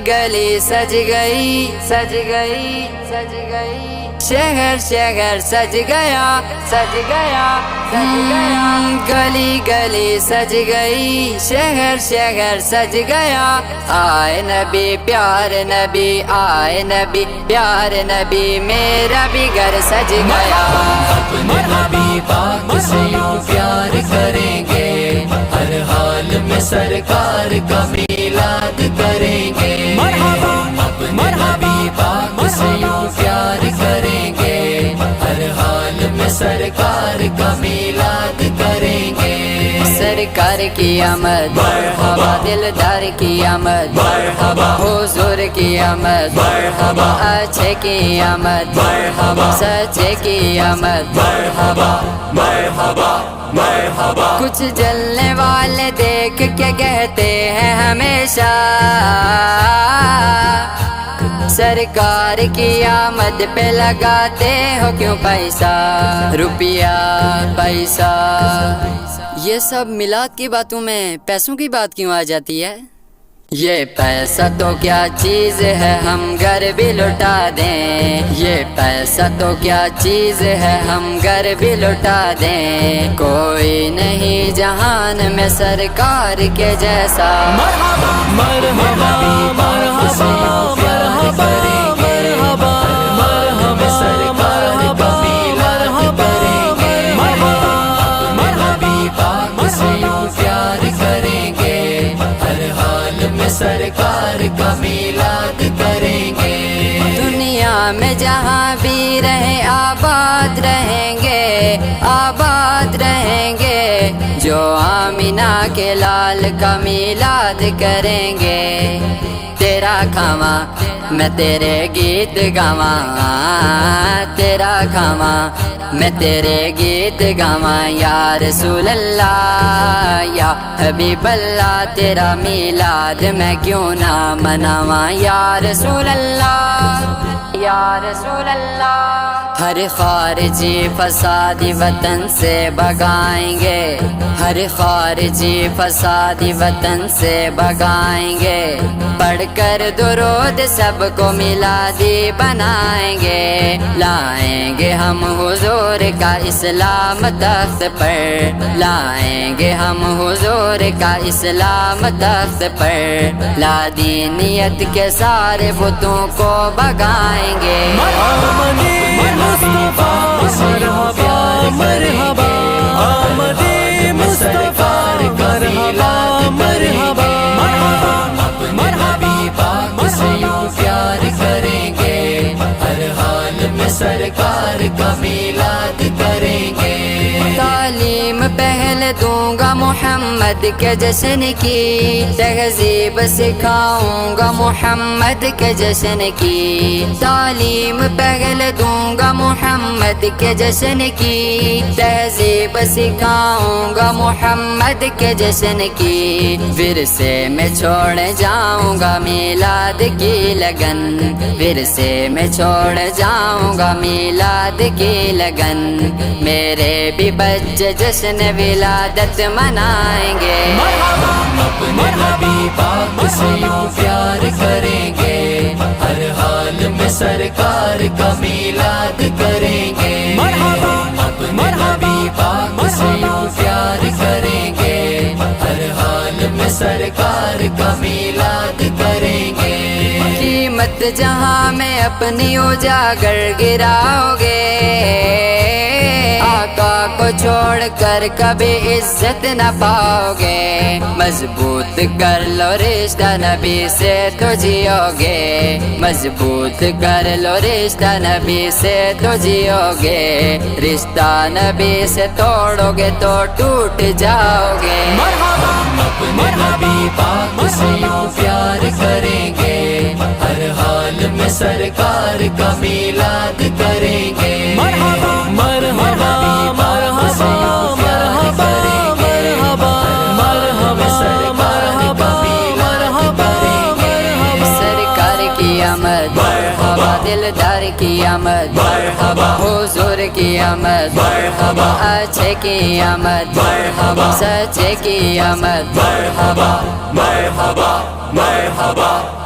گلی سج گئی سج گئی سج گئی، شہر شہر سج گیا سج گیا سج گیا، گلی گلی سج گئی، شہر شہر سج گیا، آئے نبی پیار نبی، آئے نبی پیار نبی، میرا بھی گھر سج گیا۔ اپنے نبی پاک سے یوں پیار کریں گے، ہر حال میں سرکار کا میلاد کریں گے۔ اپنے نبی پاک سے یوں پیار کریں گے، ہر حال میں سرکار کا میلاد کریں گے۔ سرکار کی آمد مرحبا، دلدار کی آمد مرحبا، حضور کی آمد مرحبا، اچھے کی آمد مرحبا، سچے کی آمد مرحبا مرحبا مرحبا۔ کچھ جلنے والے دیکھ کے کہتے ہیں ہمیشہ، سرکار کی آمد پہ لگاتے ہو کیوں پیسہ، روپیہ پیسہ، یہ سب میلاد کی باتوں میں پیسوں کی بات کیوں آ جاتی ہے؟ یہ پیسہ تو کیا چیز ہے ہم گھر بھی لٹا دیں، یہ پیسہ تو کیا چیز ہے ہم گھر بھی لٹا دیں، کوئی نہیں جہان میں سرکار کے جیسا۔ مرحبا مرحبا مرحبا مرحبا مرحبا مرحبا سرکار کا میلاد کریں گے، نبی پاک سے یوں پیار کریں گے، ہر حال میں سرکار کا میلاد کریں گے۔ دنیا میں جہاں بھی رہیں آباد رہیں گے، آباد رہیں گے، جو آمینہ کے لال کا میلاد کریں گے۔ تیرا کھاواں میں تیرے گیت گاواں، تیرا کھاواں میں تیرے گیت گاواں، یا رسول اللہ یا حبیب اللہ، تیرا میلاد میں کیوں نہ مناواں، یا رسول اللہ یا رسول اللہ۔ ہر خارجی فسادی وطن سے بھگائیں گے، ہر خارجی فسادی وطن سے بھگائیں گے، پڑھ کر درود سب کو میلادی بنائیں گے، لائیں گے ہم حضور کا اسلام تخت پر، لائیں گے ہم حضور کا اسلام تخت پر، لادینیت کے سارے بتوں کو بھگائیں گے۔ آمد مصطفیٰ مرحبا مرحبا، آمد مصطفیٰ مرحبا مرحبا مرحبا، نبی پاک سے یوں پیار کریں گے، ہر حال میں سرکار کا میلاد کریں گے۔ تعلیم پہلے دوں گا محمد کے جشن کی، تہذیب سکھاؤں گا محمد کے جشن کی، تعلیم پہلے دوں گا محمد کے جشن کی، تہذیب سکھاؤں گا محمد کے جشن کی، ورثے میں چھوڑ جاؤں گا میلاد کی لگن، ورثے میں چھوڑ جاؤں گا میلاد کی لگن، میرے بھی بچے جشن ولادت منائیں گے۔ اپنے نبی پاک سے یوں پیار کریں گے، ہر حال میں سرکار کا میلاد کریں گے، اپنے نبی پاک سے یوں پیار کریں گے، ہر حال میں سرکار کا میلاد کریں گے۔ قیمت جہاں میں اپنی اجاگر گراؤ گے، آقا کو چھوڑ کر کبھی عزت نہ پاؤ گے، مضبوط کر لو رشتہ نبی سے تو جیو گے، مضبوط کر لو رشتہ نبی سے تو جیو گے، رشتہ نبی سے توڑو گے تو ٹوٹ جاؤ گے۔ اپنے نبی پاک سے یوں پیار کریں گے، ہر حال میں سرکار کا میلاد کریں گے، مرحبا مرحبا مرحبا مرحبا مرحبا مرحبا مرحبا، سرکار کی آمد مرحبا، دلدار کی آمد مرحبا، حضور کی آمد مرحبا، اچھے کی آمد مرحبا، سچے کی آمد مرحبا مرحبا مرحبا۔